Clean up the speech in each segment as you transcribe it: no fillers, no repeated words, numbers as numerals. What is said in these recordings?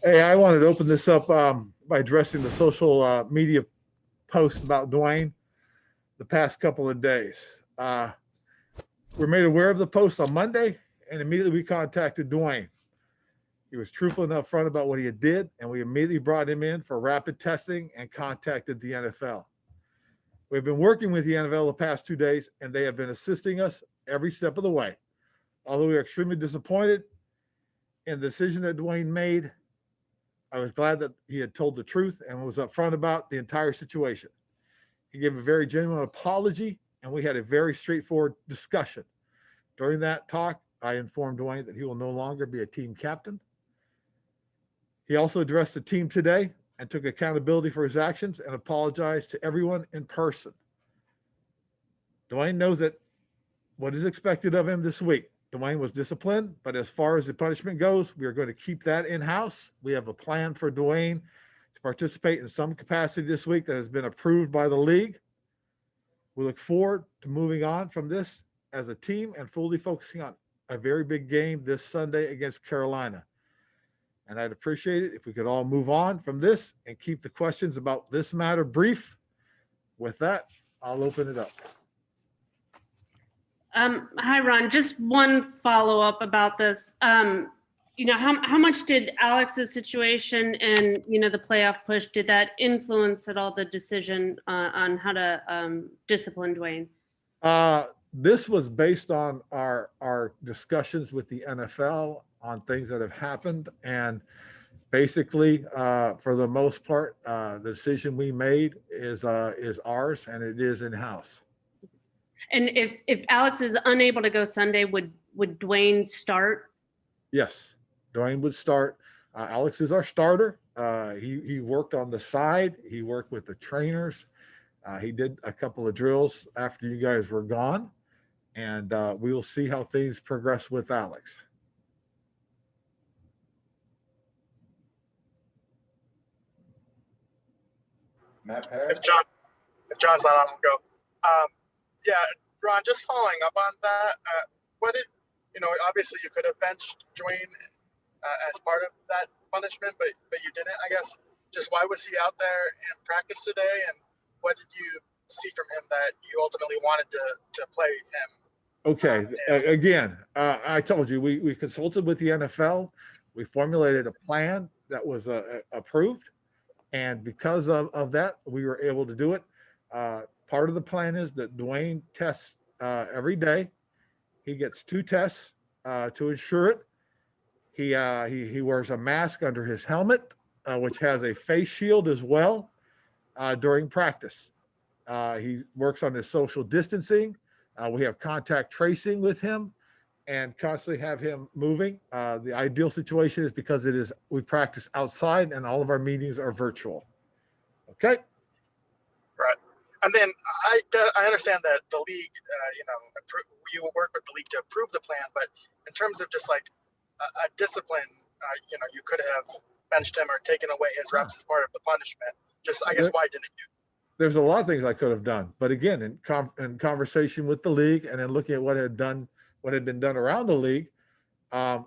Hey, I wanted to open this up by addressing the social media post about Dwayne the past couple of days. Uh, we're made aware of the post on Monday, and immediately we contacted Dwayne. He was truthful and upfront about what he had did, and we immediately brought him in for rapid testing and contacted the NFL. We've been working with the NFL the past 2 days, and they have been assisting us every step of the way. Although we are extremely disappointed in the decision that Dwayne made, I was glad that he had told the truth and was upfront about the entire situation. He gave a very genuine apology, and we had a very straightforward discussion. During that talk, I informed Dwayne that he will no longer be a team captain. He also addressed the team today and took accountability for his actions and apologized to everyone in person. Dwayne knows that what is expected of him this week. Dwayne was disciplined, but as far as the punishment goes, we are going to keep that in-house. We have a plan for Dwayne to participate in some capacity this week that has been approved by the league. We look forward to moving on from this as a team and fully focusing on a very big game this Sunday against Carolina. And I'd appreciate it if we could all move on from this and keep the questions about this matter brief. With that, I'll open it up. Hi, Ron. Just one follow-up about this. How much did Alex's situation and, the playoff push, did that influence at all the decision on how to discipline Dwayne? This was based on our discussions with the NFL on things that have happened. And basically, for the most part, the decision we made is ours, and it is in-house. And if Alex is unable to go Sunday, would Dwayne start? Yes, Dwayne would start. Alex is our starter. He worked on the side. He worked with the trainers. He did a couple of drills after you guys were gone. And we will see how things progress with Alex. Matt Parrish? If John's not on, I'll go. Yeah, Ron, just following up on that, obviously you could have benched Dwayne as part of that punishment, but you didn't, I guess. Just why was he out there in practice today, and what did you see from him that you ultimately wanted to play him? Okay, again, I told you, we consulted with the NFL. We formulated a plan that was approved, and because of that, we were able to do it. Part of the plan is that Dwayne tests every day. He gets 2 tests to ensure it. He wears a mask under his helmet, which has a face shield as well during practice. He works on his social distancing. We have contact tracing with him and constantly have him moving. The ideal situation is because we practice outside and all of our meetings are virtual. Okay. Right. And then I understand that the league, you will work with the league to approve the plan, but in terms of just like a discipline, you could have benched him or taken away his reps as part of the punishment. Just, I guess, why didn't you? There's a lot of things I could have done, but again, in conversation with the league and then looking at what had been done around the league,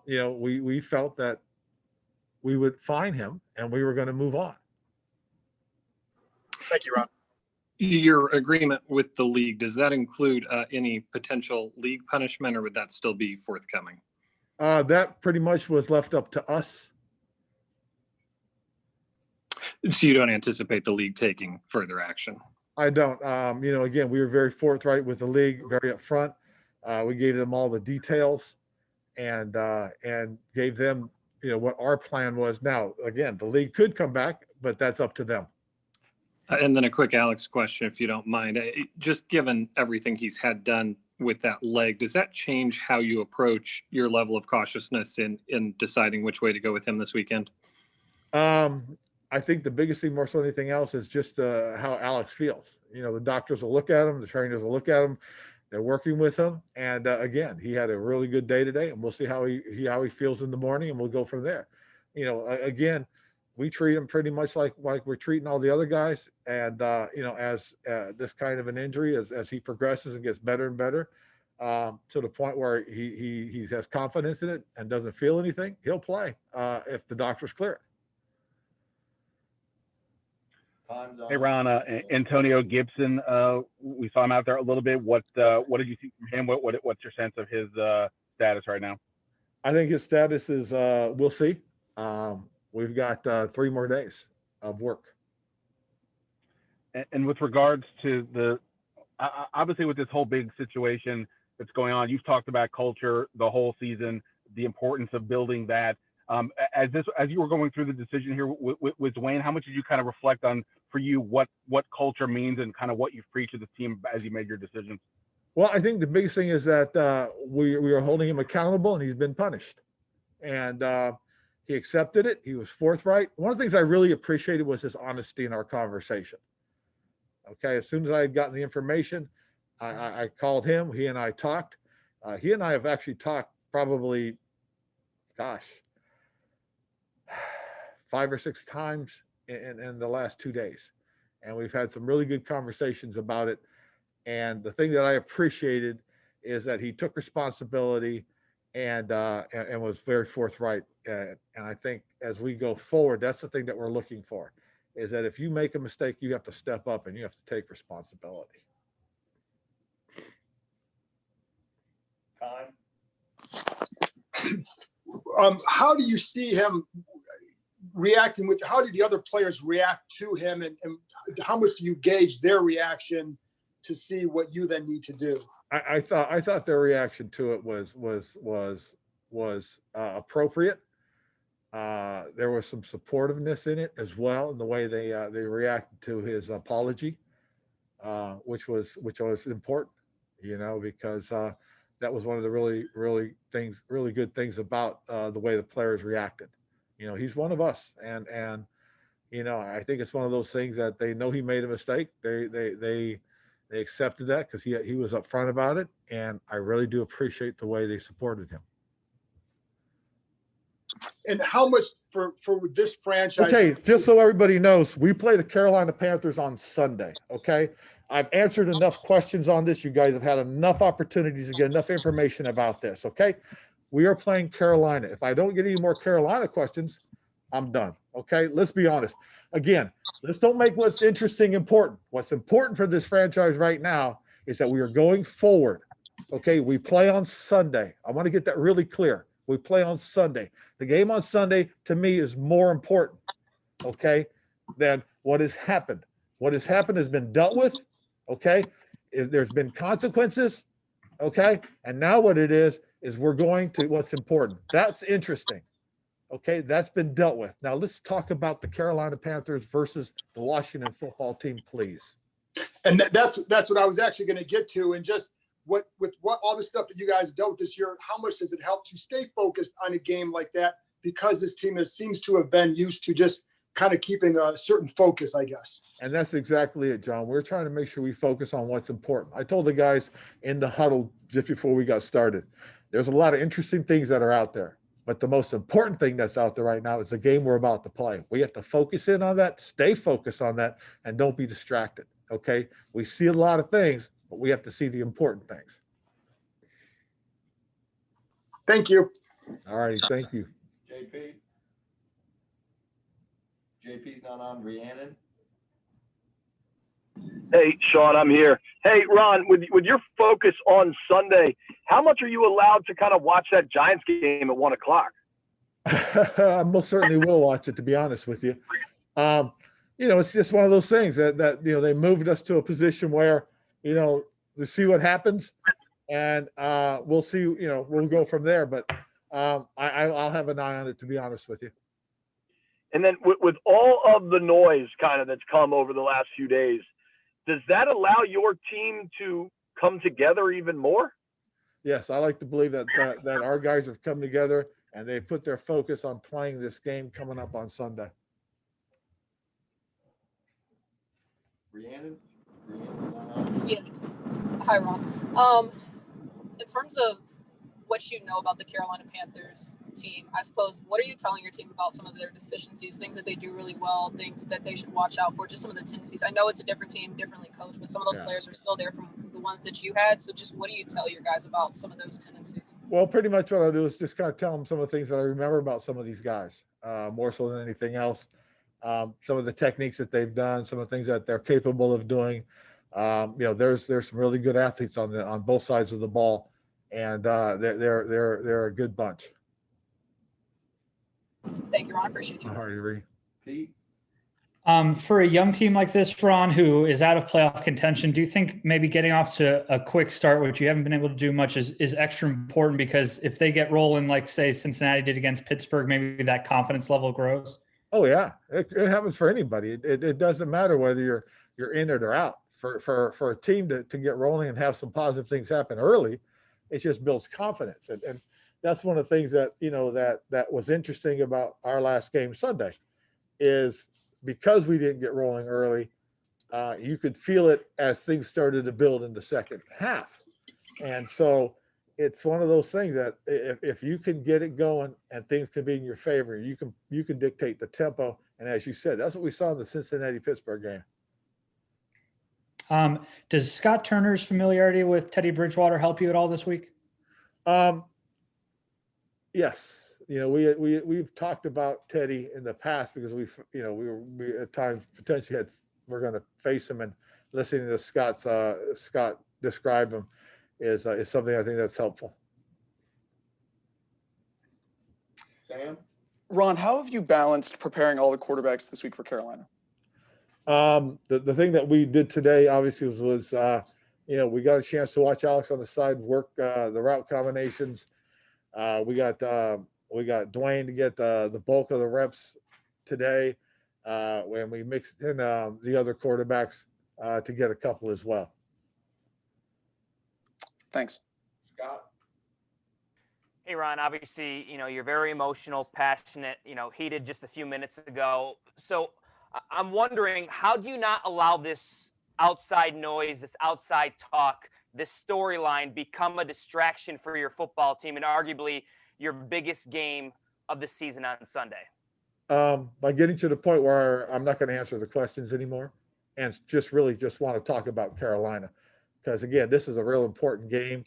we felt that we would fine him and we were going to move on. Thank you, Ron. Your agreement with the league, does that include any potential league punishment, or would that still be forthcoming? That pretty much was left up to us. So you don't anticipate the league taking further action? I don't. Again, we were very forthright with the league, very upfront. We gave them all the details and gave them, what our plan was. Now, again, the league could come back, but that's up to them. And then a quick Alex question, if you don't mind. Just given everything he's had done with that leg, does that change how you approach your level of cautiousness in deciding which way to go with him this weekend? I think the biggest thing, more so than anything else, is just how Alex feels. The doctors will look at him, the trainers will look at him. They're working with him, and again, he had a really good day today, and we'll see how he feels in the morning, and we'll go from there. Again, we treat him pretty much like we're treating all the other guys, and as this kind of an injury, as he progresses and gets better and better, to the point where he has confidence in it and doesn't feel anything, he'll play if the doctors clear it. Time's Hey, up. Ron, Antonio Gibson, we saw him out there a little bit. What did you see from him? What's your sense of his status right now? I think his status is, we'll see. We've got 3 more days of work. And with regards to obviously with this whole big situation that's going on, you've talked about culture the whole season, the importance of building that. As you were going through the decision here with Dwayne, how much did you kind of reflect on for you what culture means and kind of what you've preached to the team as you made your decisions? Well, I think the biggest thing is that we are holding him accountable, and he's been punished. And he accepted it. He was forthright. One of the things I really appreciated was his honesty in our conversation. Okay, as soon as I had gotten the information, I called him. He and I talked. He and I have actually talked probably, 5 or 6 times in the last 2 days. And we've had some really good conversations about it. And the thing that I appreciated is that he took responsibility and was very forthright. And I think as we go forward, that's the thing that we're looking for, is that if you make a mistake, you have to step up and you have to take responsibility. Time. How do you see him reacting how did the other players react to him, and how much do you gauge their reaction to see what you then need to do? I thought their reaction to it was appropriate. There was some supportiveness in it as well, in the way they reacted to his apology, which was important, because that was one of the really good things about the way the players reacted. He's one of us, and I think it's one of those things that they know he made a mistake. They accepted that because he was upfront about it, and I really do appreciate the way they supported him. And how much for this franchise? Okay, just so everybody knows, we play the Carolina Panthers on Sunday. Okay, I've answered enough questions on this. You guys have had enough opportunities to get enough information about this. Okay, we are playing Carolina. If I don't get any more Carolina questions, I'm done. Okay, let's be honest. Again, let's don't make what's interesting important. What's important for this franchise right now is that we are going forward. Okay, we play on Sunday. I want to get that really clear. We play on Sunday. The game on Sunday, to me, is more important, okay, than what has happened. What has happened has been dealt with, okay? There's been consequences, okay? And now what it is we're going to what's important. That's interesting, okay? That's been dealt with. Now let's talk about the Carolina Panthers versus the Washington football team, please. And that's what I was actually going to get to. And just with all the stuff that you guys dealt with this year, how much does it help to stay focused on a game like that? Because this team seems to have been used to just kind of keeping a certain focus, I guess. And that's exactly it, John. We're trying to make sure we focus on what's important. I told the guys in the huddle just before we got started, there's a lot of interesting things that are out there, but the most important thing that's out there right now is the game we're about to play. We have to focus in on that, stay focused on that, and don't be distracted, okay? We see a lot of things, but we have to see the important things. Thank you. All righty, thank you. JP's not on. Rhiannon. Hey, Sean, I'm here. Hey, Ron, with your focus on Sunday, how much are you allowed to kind of watch that Giants game at 1 o'clock? I most certainly will watch it, to be honest with you. It's just one of those things that they moved us to a position where, to see what happens, and we'll see, we'll go from there. But I'll have an eye on it, to be honest with you. And then with all of the noise kind of that's come over the last few days, does that allow your team to come together even more? Yes, I like to believe that our guys have come together and they put their focus on playing this game coming up on Sunday. Rhiannon. Rhiannon's not on. Yeah. Hi, Ron. In terms of what you know about the Carolina Panthers team, I suppose, what are you telling your team about some of their deficiencies, things that they do really well, things that they should watch out for, just some of the tendencies? I know it's a different team, differently coached, but some of those players are still there from the ones that you had. So just what do you tell your guys about some of those tendencies? Well, pretty much what I do is just kind of tell them some of the things that I remember about some of these guys, more so than anything else. some of the techniques that they've done, some of the things that they're capable of doing. There's some really good athletes on both sides of the ball, and they're a good bunch. Thank you, Ron. Appreciate you. All right, Ree. Pete? For a young team like this, Ron, who is out of playoff contention, do you think maybe getting off to a quick start, which you haven't been able to do much, is extra important? Because if they get rolling, like say Cincinnati did against Pittsburgh, maybe that confidence level grows. Oh yeah, it happens for anybody. It doesn't matter whether you're in it or out. For a team to get rolling and have some positive things happen early, it just builds confidence. And that's one of the things that that was interesting about our last game Sunday, is because we didn't get rolling early, you could feel it as things started to build in the second half. And so it's one of those things that if you can get it going and things can be in your favor, you can dictate the tempo. And as you said, that's what we saw in the Cincinnati-Pittsburgh game. Does Scott Turner's familiarity with Teddy Bridgewater help you at all this week? Yes. We've talked about Teddy in the past because we at times potentially we're going to face him, and listening to Scott describe him is something I think that's helpful. Sam? Ron, how have you balanced preparing all the quarterbacks this week for Carolina? The thing that we did today obviously was we got a chance to watch Alex on the side work the route combinations. We got Dwayne to get the bulk of the reps today, when we mixed in the other quarterbacks to get a couple as well. Thanks. Scott? Hey, Ron, obviously, you're very emotional, passionate, heated just a few minutes ago. So I'm wondering, how do you not allow this outside noise, this outside talk, this storyline become a distraction for your football team and arguably your biggest game of the season on Sunday? By getting to the point where I'm not going to answer the questions anymore and just want to talk about Carolina. Because again, this is a real important game.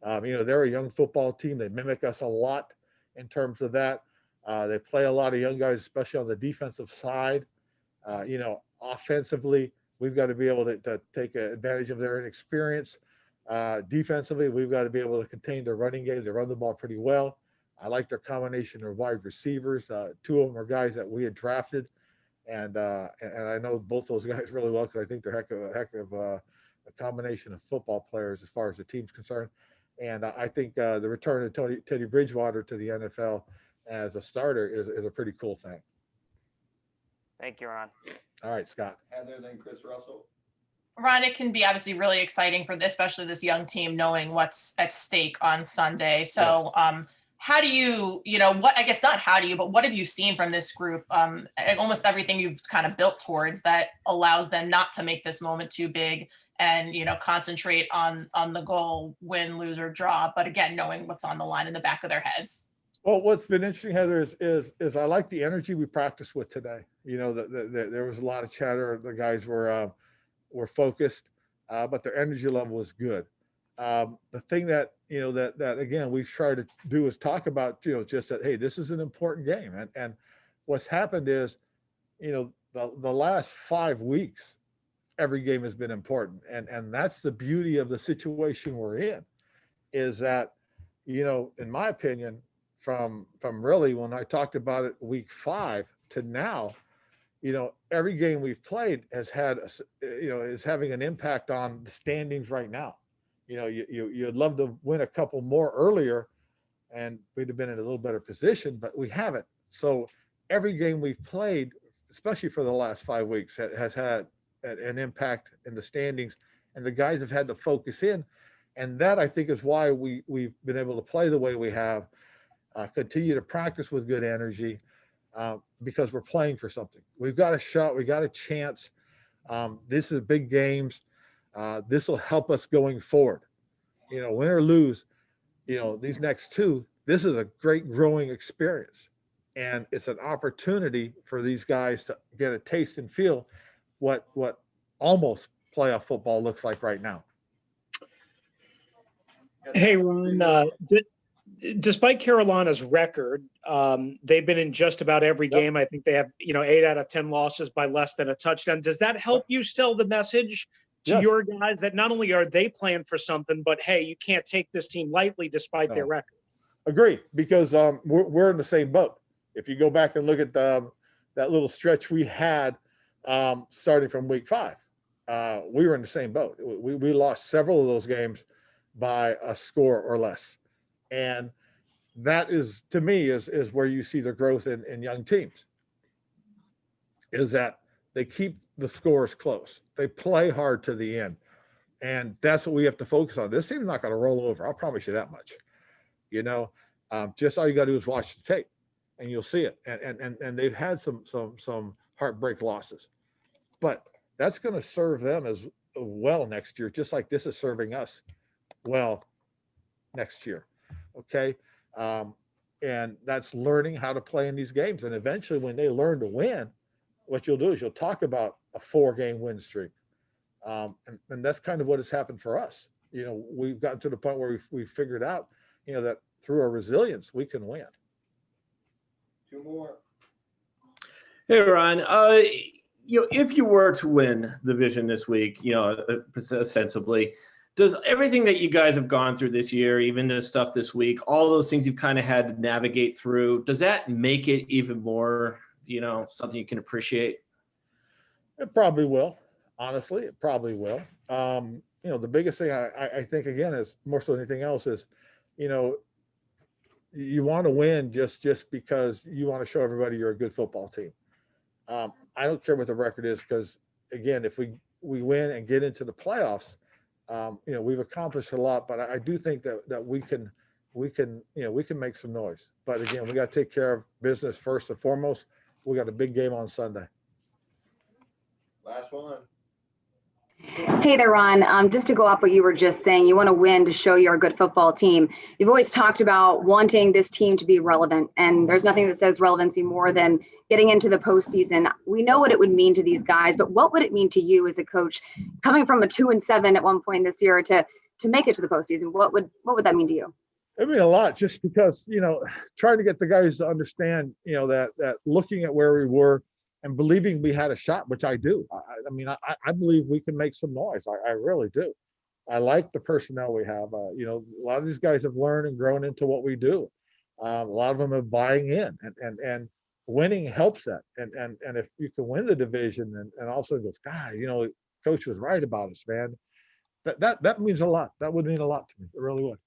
They're a young football team. They mimic us a lot in terms of that. They play a lot of young guys, especially on the defensive side. Offensively, we've got to be able to take advantage of their inexperience. Defensively, we've got to be able to contain their running game. They run the ball pretty well. I like their combination of wide receivers. Two of them are guys that we had drafted, and I know both those guys really well because I think they're a heck of a combination of football players as far as the team's concerned. And I think the return of Teddy Bridgewater to the NFL as a starter is a pretty cool thing. Thank you, Ron. All right, Scott. Heather, then Chris Russell. Ron, it can be obviously really exciting for especially this young team, knowing what's at stake on Sunday. So, how do you, what have you seen from this group? Almost everything you've kind of built towards that allows them not to make this moment too big and, concentrate on the goal, win, lose, or draw. But again, knowing what's on the line in the back of their heads. Well, what's been interesting, Heather, is I like the energy we practiced with today. There was a lot of chatter. The guys were focused, but their energy level was good. The thing that that again we've tried to do is talk about just that, hey, this is an important game, and what's happened is the last 5 weeks every game has been important, and that's the beauty of the situation we're in, is that in my opinion, from really when I talked about it week 5 to now, every game we've played has had is having an impact on the standings right now. You'd love to win a couple more earlier and we'd have been in a little better position, but we haven't. So every game we've played, especially for the last 5 weeks, has had an impact in the standings, and the guys have had to focus in. And that, I think, is why we've been able to play the way we have, continue to practice with good energy, because we're playing for something. We've got a shot. We got a chance. This is big games. This will help us going forward. Win or lose, these next two, this is a great growing experience. And it's an opportunity for these guys to get a taste and feel what almost playoff football looks like right now. Hey, Ron, despite Carolina's record, they've been in just about every game. I think they have, 8 out of 10 losses by less than a touchdown. Does that help you sell the message to Yes. your guys that not only are they playing for something, but hey, you can't take this team lightly despite their record? Agree, because we're in the same boat. If you go back and look at that little stretch we had starting from week 5, we were in the same boat. We lost several of those games by a score or less. And that is, to me, is where you see the growth in young teams, is that they keep the scores close. They play hard to the end. And that's what we have to focus on. This team's not going to roll over. I'll promise you that much. Just all you got to do is watch the tape and you'll see it. And they've had some heartbreak losses, but that's going to serve them as well next year, just like this is serving us well next year. Okay. And that's learning how to play in these games. And eventually when they learn to win, what you'll do is you'll talk about a 4-game win streak. And that's kind of what has happened for us. We've gotten to the point where we've figured out, that through our resilience, we can win. 2 more. Hey, Ron, if you were to win the division this week, ostensibly, does everything that you guys have gone through this year, even the stuff this week, all those things you've kind of had to navigate through, does that make it even more, something you can appreciate? It probably will. Honestly, it probably will. The biggest thing I think, again, is more so than anything else is, you want to win just because you want to show everybody you're a good football team. I don't care what the record is, because again, if we win and get into the playoffs, we've accomplished a lot. But I do think that we can make some noise. But again, we got to take care of business first and foremost. We got a big game on Sunday. Last one. Hey there, Ron. Just to go off what you were just saying, you want to win to show you're a good football team. You've always talked about wanting this team to be relevant, and there's nothing that says relevancy more than getting into the postseason. We know what it would mean to these guys, but what would it mean to you as a coach, coming from a 2-7 at one point this year to make it to the postseason? What would that mean to you? It mean a lot, just because, trying to get the guys to understand, that looking at where we were and believing we had a shot, which I do. I believe we can make some noise. I really do. I like the personnel we have. A lot of these guys have learned and grown into what we do. A lot of them are buying in, and winning helps that. And if you can win the division and also goes, God, coach was right about us, man. That means a lot. That would mean a lot to me. It really would.